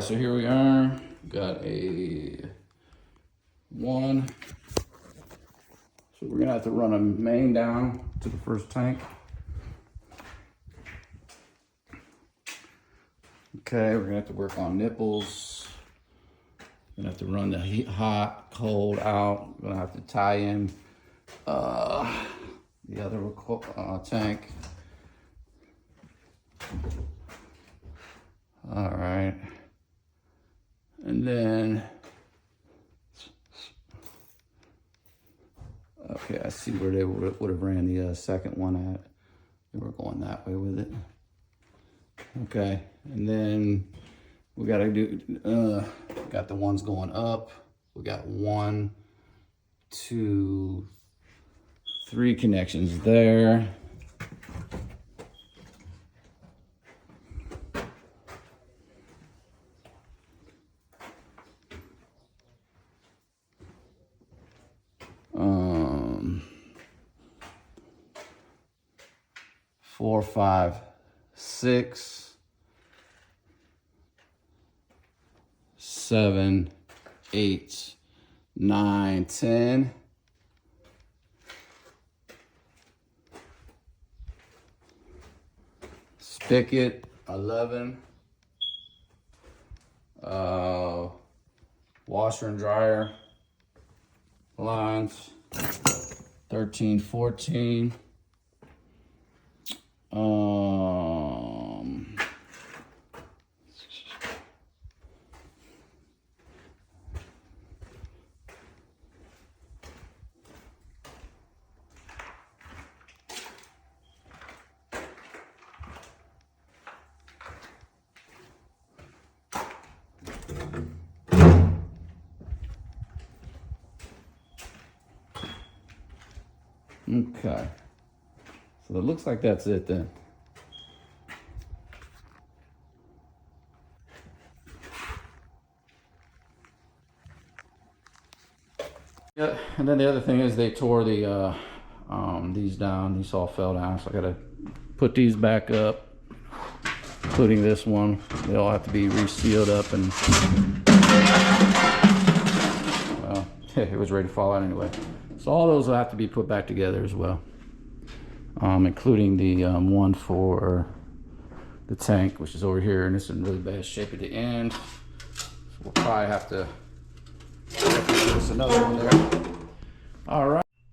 so here we are. Got a 1. So we're gonna have to run a main down to the first tank. Okay, we're gonna have to work on nipples. We're gonna have to run the heat, hot, cold out. We're gonna have to tie in the other tank. All right, and then, okay, I see where they would have ran the second one at. They were going that way with it. Okay, and then we gotta do, got the ones going up. We got 1, 2, 3 connections there. Four, 5, 6, 7, 8, 9, 10. Spigot, 11. Washer and dryer lines, 13, 14. Okay, so it looks like that's it then. Yeah, and then the other thing is they tore the these down. These all fell down, so I gotta put these back up, including this one. They all have to be resealed up, and well, it was ready to fall out anyway. So all those will have to be put back together as well, including the one for the tank, which is over here, and it's in really bad shape at the end. So we'll probably have to put another one there.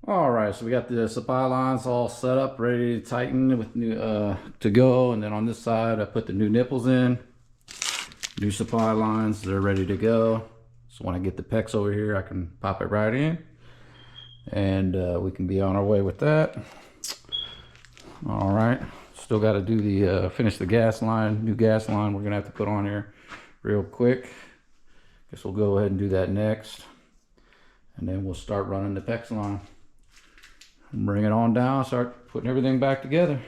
All right, so we got the supply lines all set up, ready to tighten with new to go. And then on this side, I put the new nipples in, new supply lines, they're ready to go. So when I get the PEX over here, I can pop it right in, and we can be on our way with that. All right, still got to do the finish the gas line, new gas line we're gonna have to put on here real quick. Guess we'll go ahead and do that next, and then we'll start running the PEX line and bring it on down, start putting everything back together.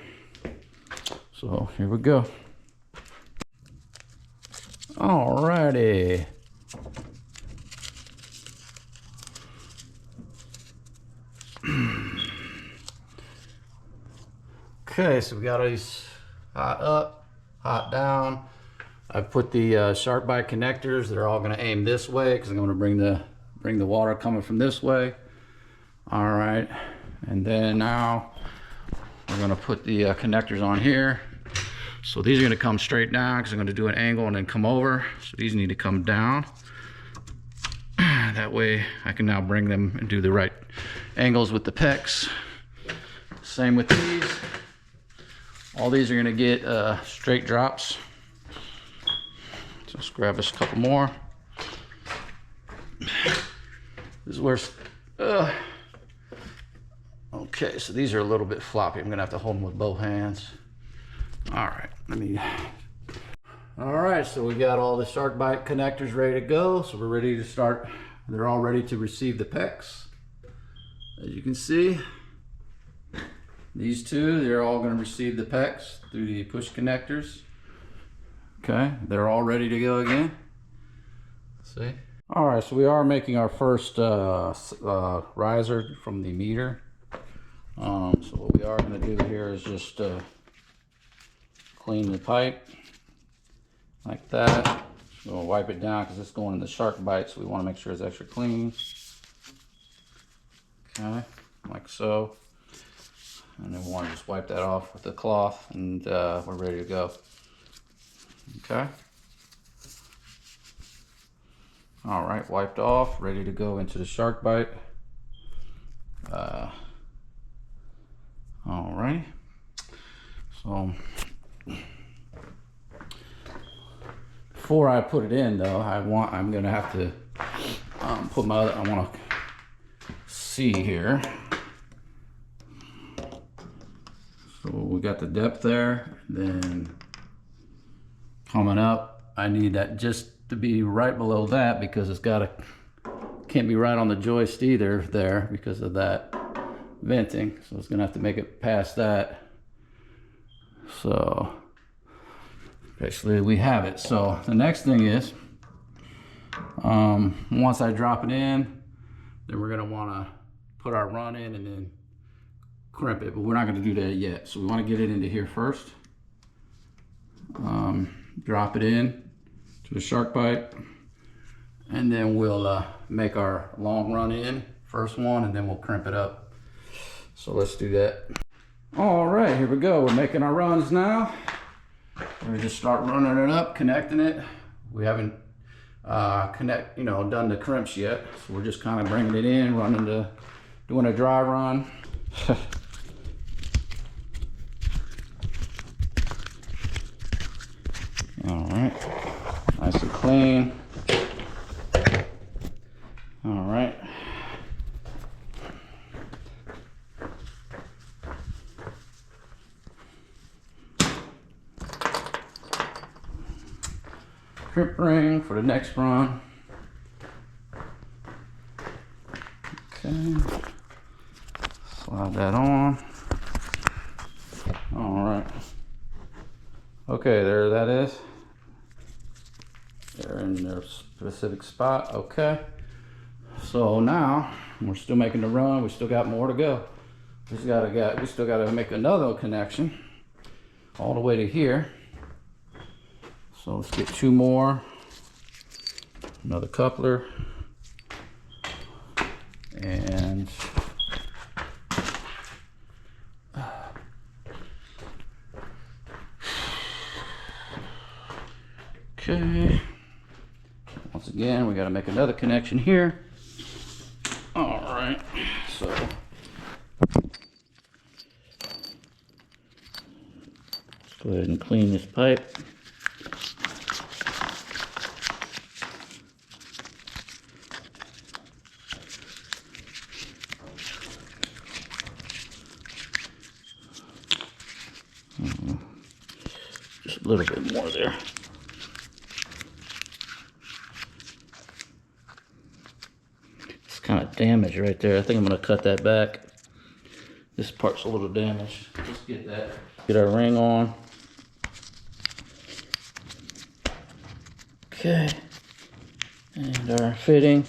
So here we go. All righty. Okay, so we got these hot up, hot down. I put the sharkbite connectors. They're all going to aim this way because I'm going to bring the water coming from this way. All right, and then now we're going to put the connectors on here. So these are going to come straight down because I'm going to do an angle and then come over. So these need to come down. That way I can now bring them and do the right angles with the PEX. Same with these. All these are going to get straight drops. So let's grab us a couple more. This is where, okay, so these are a little bit floppy. I'm going to have to hold them with both hands. All right, all right, so we got all the sharkbite connectors ready to go. So we're ready to start. They're all ready to receive the PEX. As you can see, these two, they're all going to receive the PEX through the push connectors. Okay, they're all ready to go again. See? All right, so we are making our first riser from the meter. So what we are going to do here is just clean the pipe like that. We'll wipe it down because it's going in the sharkbite, so we want to make sure it's extra clean. Okay, like so. And then we want to just wipe that off with the cloth, and we're ready to go. Okay. All right, wiped off, ready to go into the sharkbite. All right. So before I put it in, though, I'm gonna have to put my other. I want to see here. So we got the depth there, then coming up, I need that just to be right below that because it's can't be right on the joist either there because of that venting. So it's gonna have to make it past that. So basically we have it. So the next thing is, once I drop it in, then we're gonna wanna put our run in and then crimp it, but we're not going to do that yet. So we want to get it into here first. Drop it in to the sharkbite, and then we'll make our long run in, first one, and then we'll crimp it up. So let's do that. All right, here we go. We're making our runs now. We're going to just start running it up, connecting it. We haven't done the crimps yet, so we're just kind of bringing it in, doing a dry run. All right, nice and clean. All right. Crimp ring for the next run. Okay, slide that on. All right. Okay, there that is. They're in their specific spot. Okay. So now we're still making the run. We still got more to go. We still got to make another connection all the way to here. So let's get two more. Another coupler. And okay. Once again, we got to make another connection here. All right. So let's go ahead and clean this pipe. Just a little bit more there. It's kind of damaged right there. I think I'm going to cut that back. This part's a little damaged. Let's get that. Get our ring on. Okay. And our fitting.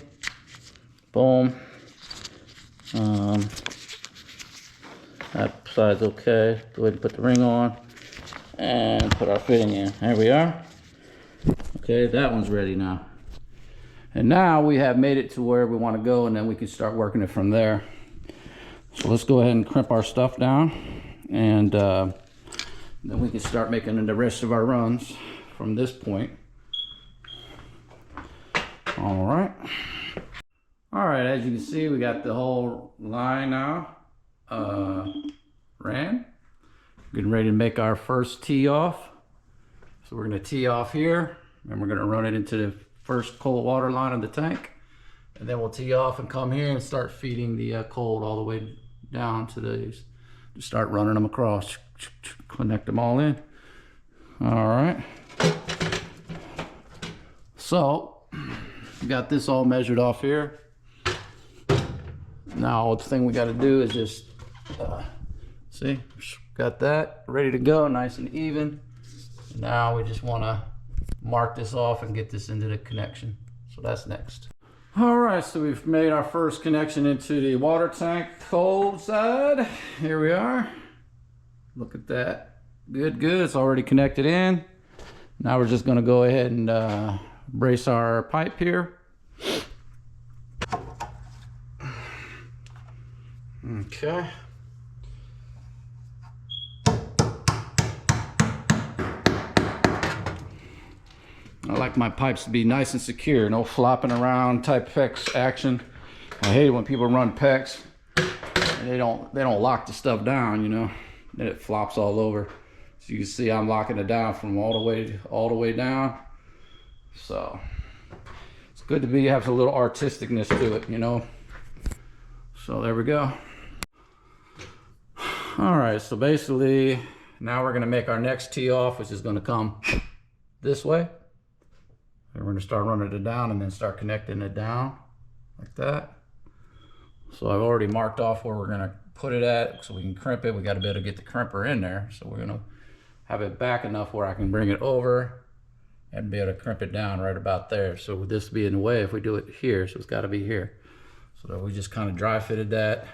Boom. That side's okay. Go ahead and put the ring on and put our fitting in. There we are. Okay, that one's ready now. And now we have made it to where we want to go, and then we can start working it from there. So let's go ahead and crimp our stuff down, and then we can start making the rest of our runs from this point. All right. All right, as you can see, we got the whole line now ran. Getting ready to make our first tee off. So we're going to tee off here, and we're going to run it into the first cold water line of the tank, and then we'll tee off and come here and start feeding the cold all the way down to these. Just start running them across, connect them all in. All right. So we got this all measured off here. Now the thing we got to do is just see, got that ready to go, nice and even. Now we just want to mark this off and get this into the connection. So that's next. All right, so we've made our first connection into the water tank cold side. Here we are. Look at that. Good, good. It's already connected in. Now we're just going to go ahead and brace our pipe here. Okay. I like my pipes to be nice and secure, no flopping around type PEX action. I hate it when people run PEX and they don't lock the stuff down, you know. Then it flops all over. So you can see I'm locking it down from all the way down. So it's good to have a little artisticness to it, you know. So there we go. All right, so basically now we're gonna make our next tee off, which is gonna come this way. And we're gonna start running it down and then start connecting it down like that. So I've already marked off where we're gonna put it at so we can crimp it. We gotta be able to get the crimper in there. So we're gonna have it back enough where I can bring it over and be able to crimp it down right about there. So with this be in the way if we do it here, so it's gotta be here. So that we just kind of dry fitted that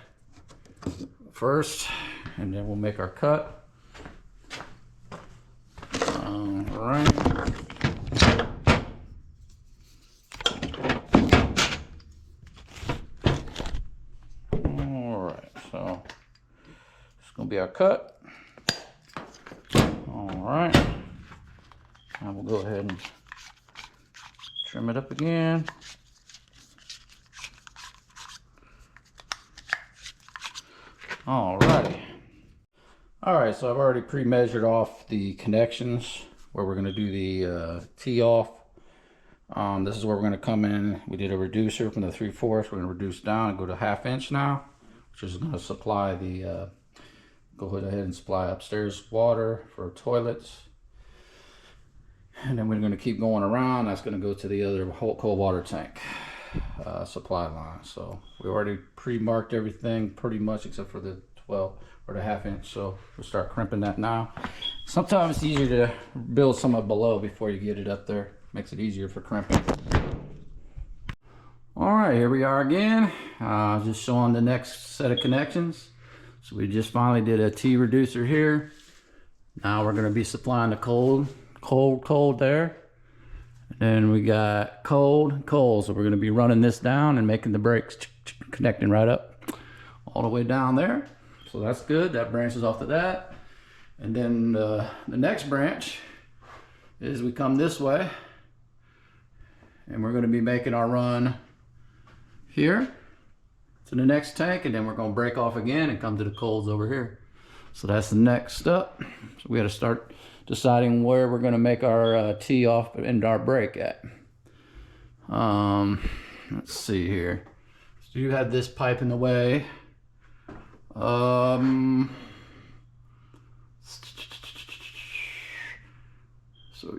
first, and then we'll make our cut. All right. So it's gonna be our cut. All right. Now we'll go ahead and trim it up again. All righty. All right, so I've already pre-measured off the connections where we're gonna do the tee off. This is where we're gonna come in. We did a reducer from the 3/4. We're gonna reduce down and go to 1/2 inch now, which is going to supply the, go ahead and supply upstairs water for toilets. And then we're going to keep going around. That's going to go to the other cold water tank supply line. So we already pre-marked everything pretty much except for the 12 or the 1/2 inch. So we'll start crimping that now. Sometimes it's easier to build some up below before you get it up there. Makes it easier for crimping. All right, here we are again, just showing the next set of connections. So we just finally did a T reducer here. Now we're gonna be supplying the cold there. And then we got cold. So we're gonna be running this down and making the brakes, connecting right up all the way down there. So that's good, that branches off to that. And then the next branch is we come this way and we're gonna be making our run here to the next tank, and then we're going to break off again and come to the colds over here. So that's the next step. So we got to start deciding where we're going to make our tee off and our break at. Let's see here. So you had this pipe in the way. So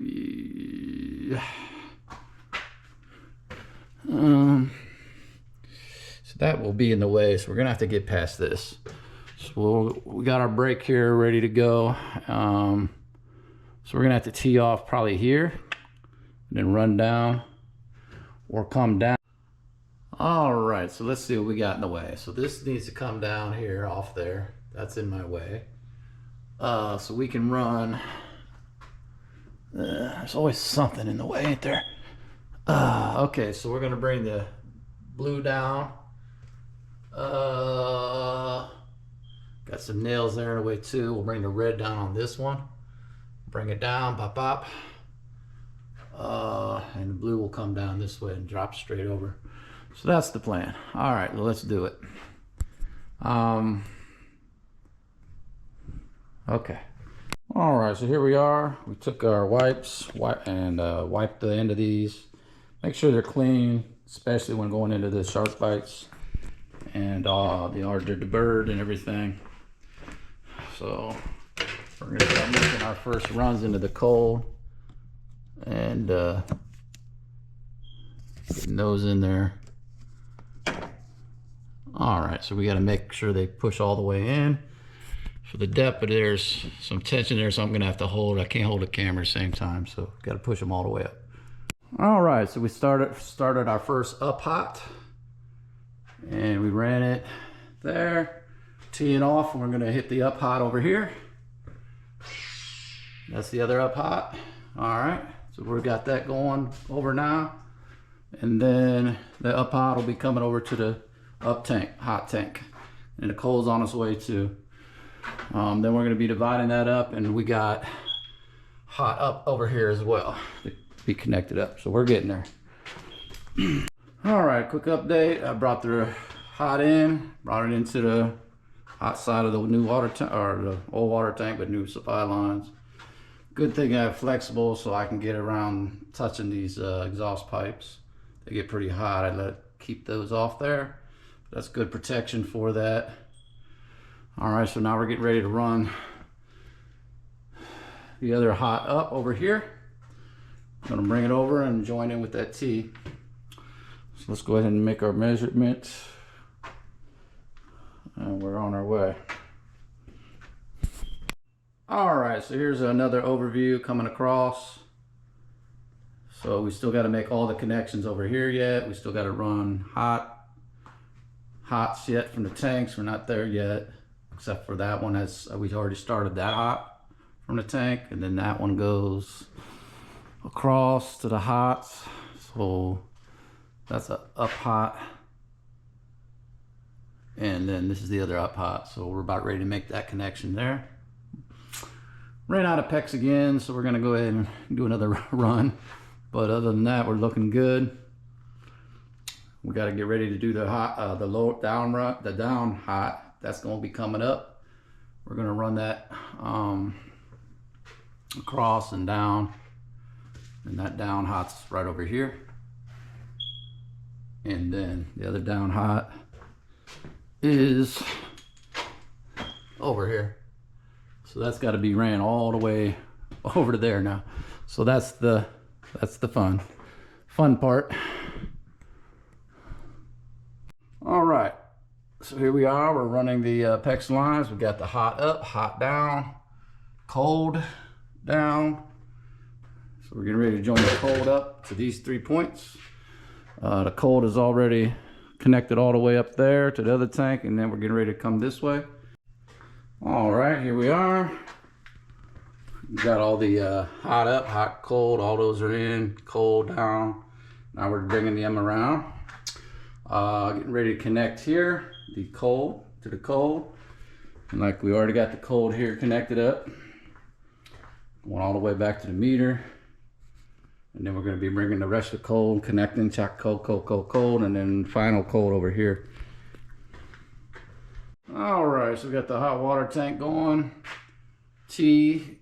yeah. So that will be in the way, so we're gonna have to get past this. So we got our brake here ready to go. So we're gonna have to tee off probably here and then run down or come down. All right, so let's see what we got in the way. So this needs to come down here off there. That's in my way. So we can run. There's always something in the way, ain't there? Okay, so we're gonna bring the blue down. Got some nails there in the way too. We'll bring the red down on this one. Bring it down, pop, pop. And the blue will come down this way and drop straight over. So that's the plan. All right, well, let's do it. Okay. All right, so here we are. We took our wipes and wiped the end of these. Make sure they're clean, especially when going into the shark bites and the bird and everything. So we're gonna start making our first runs into the cold and getting those in there. All right, so we got to make sure they push all the way in. For the depth, but there's some tension there, so I'm gonna have to hold. I can't hold the camera at the same time, so got to push them all the way up. All right, so we started our first up hot, and we ran it there, teeing off, and we're gonna hit the up hot over here. That's the other up hot. All right, So we've got that going over now. And then the up hot will be coming over to the up tank, hot tank. And the cold's on its way too. Then we're gonna be dividing that up, and we got hot up over here as well to be connected up. So we're getting there. All right, quick update. I brought the hot in, brought it into the hot side of the new water tank, or the old water tank, but new supply lines. Good thing I have flexible so I can get around touching these exhaust pipes. They get pretty hot. I keep those off there. That's good protection for that. All right, so now we're getting ready to run the other hot up over here. I'm gonna bring it over and join in with that T. So let's go ahead and make our measurements. And we're on our way. All right, so here's another overview coming across. So we still got to make all the connections over here yet. We still got to run hots yet from the tanks. We're not there yet, except for that one. As we already started that hot from the tank, and then that one goes across to the hots. So that's a up hot, and then this is the other up hot. So we're about ready to make that connection there. Ran out of PEX again, so we're gonna go ahead and do another run. But other than that, we're looking good. We got to get ready to do the hot, the low down run, the down hot. That's going to be coming up. We're going to run that across and down, and that down hot's right over here. And then the other down hot is over here. So that's got to be ran all the way over to there now. So that's the fun part. All right, so here we are. We're running the PEX lines. We got the hot up, hot down, cold down. So we're getting ready to join the cold up to these 3 points. The cold is already connected all the way up there to the other tank, and then we're getting ready to come this way. All right, here we are. We got all the hot up, hot, cold, all those are in, cold down. Now we're bringing them around. Getting ready to connect here, the cold to the cold. And like we already got the cold here connected up. Going all the way back to the meter. And then we're gonna be bringing the rest of the cold, connecting, check cold, cold, cold, cold, and then final cold over here. All right, so we got the hot water tank going. Teed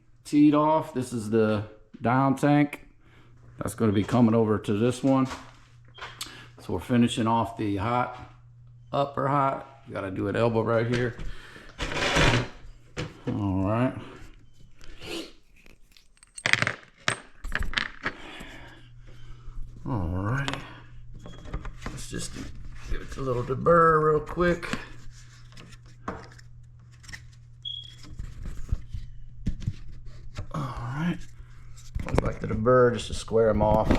off. This is the down tank. That's going to be coming over to this one. So we're finishing off the hot, upper hot. You got to do an elbow right here. All right. All righty. Let's just give it a little deburr real quick. I'd like the deburr just to square them off.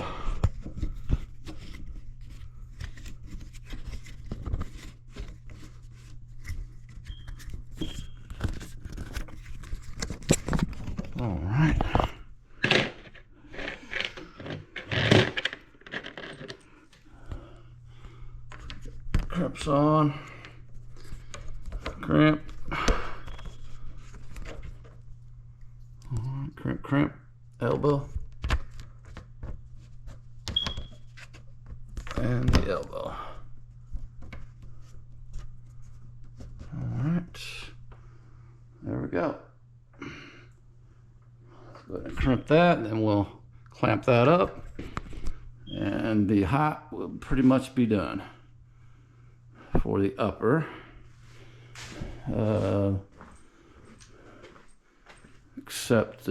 All right. Crimps on. Crimp. Crimp, crimp. Elbow and the elbow. All right, there we go. Let's go ahead and crimp that, and then we'll clamp that up, and the hot will pretty much be done for the upper. Except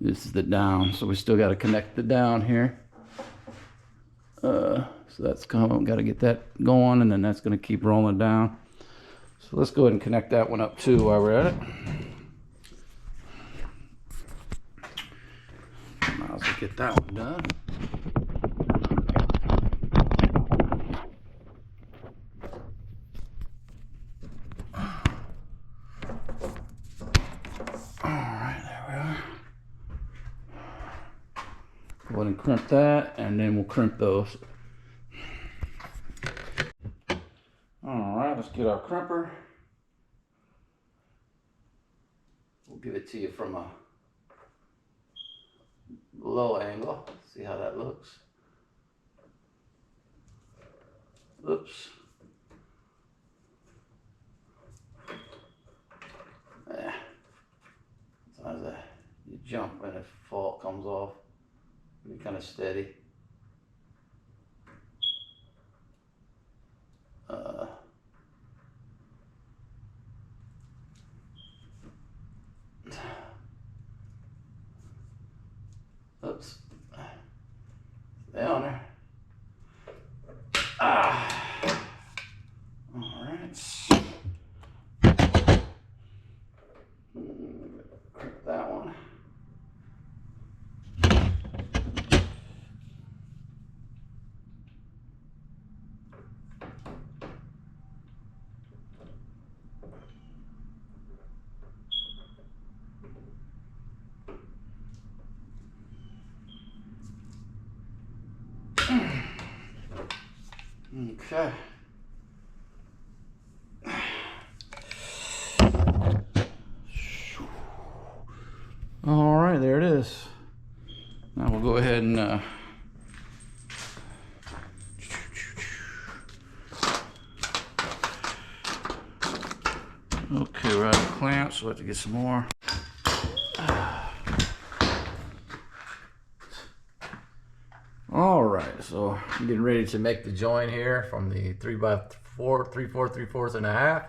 this is the down, so we still got to connect the down here. So that's coming. Got to get that going, and then that's going to keep rolling down. So let's go ahead and connect that one up too while we're at it. Might as well get that one done. crimp that, and then we'll crimp those. All right, let's get our crimper. We'll give it to you from a low angle. See how that looks. Oops. Yeah. Sometimes you jump and the fault comes off. Be kind of steady. Oops. Stay on there. Ah. All right. Crimp that one. Okay. All right, there it is. Now we'll go ahead and okay, we're out of clamps, so we'll have to get some more. All right, so I'm getting ready to make the join here from the 3x4, 3/4, 3/4 and a half.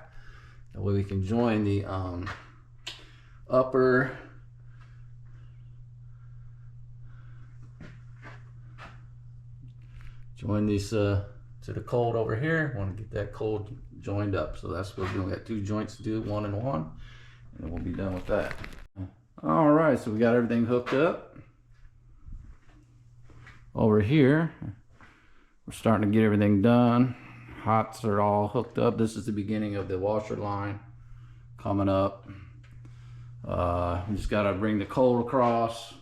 That way we can join the upper join these to the cold over here. Want to get that cold joined up, so that's what we're doing. We got 2 joints to do, 1 and 1, and then we'll be done with that. All right, so we got everything hooked up. Over here, we're starting to get everything done. Hots are all hooked up. This is the beginning of the washer line coming up. We just got to bring the cold across.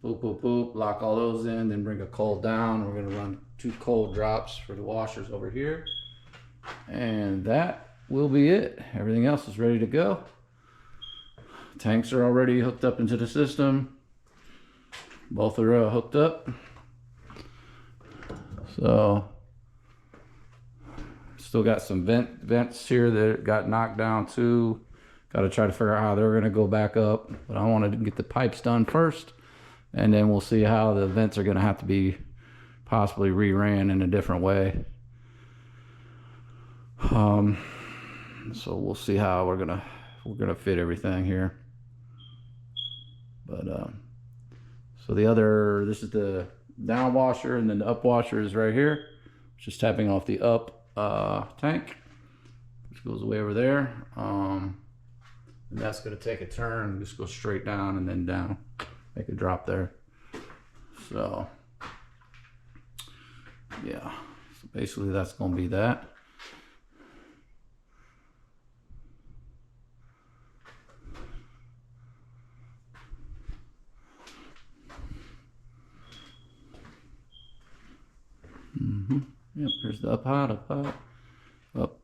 Boop, boop, boop. Lock all those in, then bring a cold down. We're going to run 2 cold drops for the washers over here. And that will be it. Everything else is ready to go. Tanks are already hooked up into the system. Both are hooked up. So still got some vents here that got knocked down too. Got to try to figure out how they're going to go back up. But I wanted to get the pipes done first, and then we'll see how the vents are going to have to be possibly re-ran in a different way. So we'll see how we're gonna fit everything here. But so this is the down washer, and then the up washer is right here. Just tapping off the up tank, which goes way over there. And that's gonna take a turn, just go straight down and then down, make a drop there. So yeah, so basically that's gonna be that. Yep, there's the up hot, up.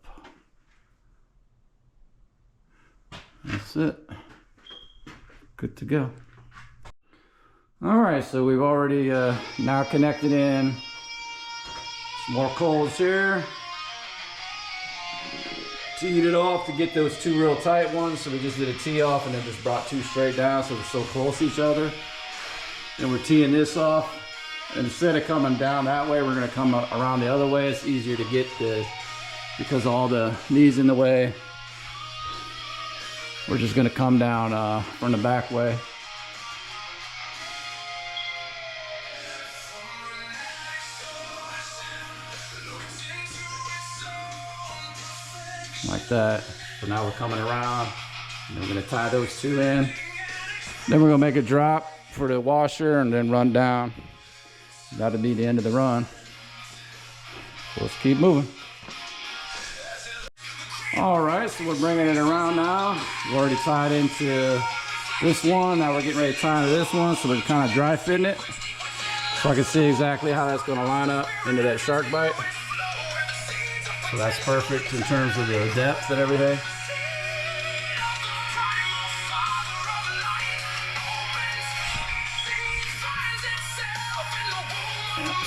That's it. Good to go. All right, so we've already now connected in some more colds here. Teed it off to get those 2 real tight ones. So we just did a tee off and then just brought 2 straight down, so they're so close to each other. And we're teeing this off. Instead of coming down that way, we're going to come around the other way. It's easier to get because all the knees in the way. We're just going to come down from the back way. Like that. So now we're coming around, and we're going to tie those 2 in. Then we're going to make a drop for the washer and then run down. That'll be the end of the run. So let's keep moving. All right, so we're bringing it around now. We've already tied into this one. Now we're getting ready to tie into this one, so we're kind of dry fitting it. So I can see exactly how that's going to line up into that shark bite. So that's perfect in terms of the depth and everything.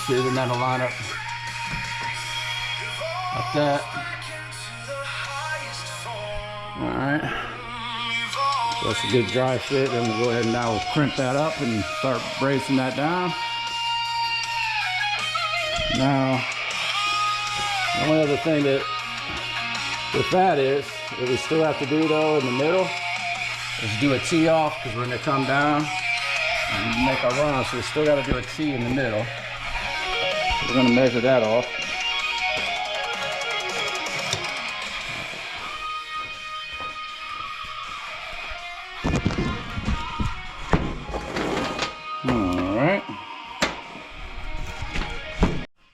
See, then that'll line up like that. All right. So that's a good dry fit. Then we'll go ahead and now we'll crimp that up and start bracing that down. Now, the only other thing that with that is that we still have to do though in the middle is do a tee off, because we're going to come down and make our run. So we still got to do a tee in the middle. So we're going to measure that off.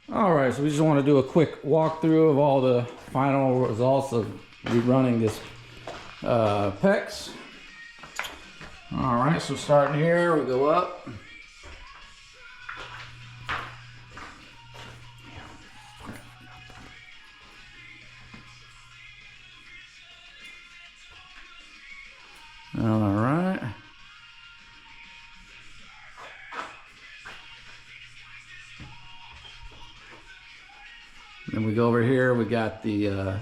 Alright, so we just want to do a quick walkthrough of all the final results of rerunning this PEX. Alright, so starting here, we go up. Alright. Then we go over here, we got the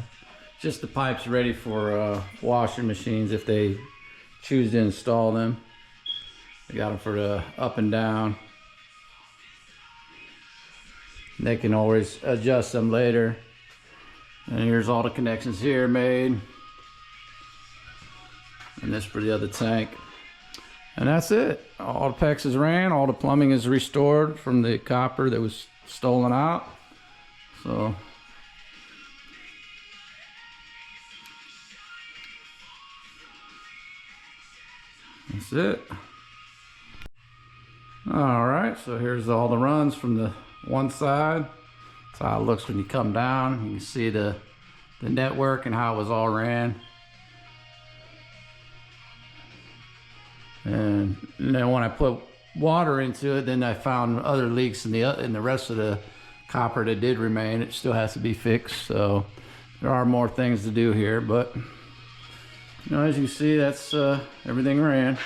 just the pipes ready for washing machines if they choose to install them. We got them for the up and down. They can always adjust them later. And here's all the connections here made. And this for the other tank. And that's it. All the PEX is ran, all the plumbing is restored from the copper that was stolen out. So that's it. All right, so here's all the runs from the one side. That's how it looks when you come down. You can see the network and how it was all ran. And then when I put water into it, then I found other leaks in the rest of the copper that did remain. It still has to be fixed, so there are more things to do here, but you know, as you see, that's everything ran.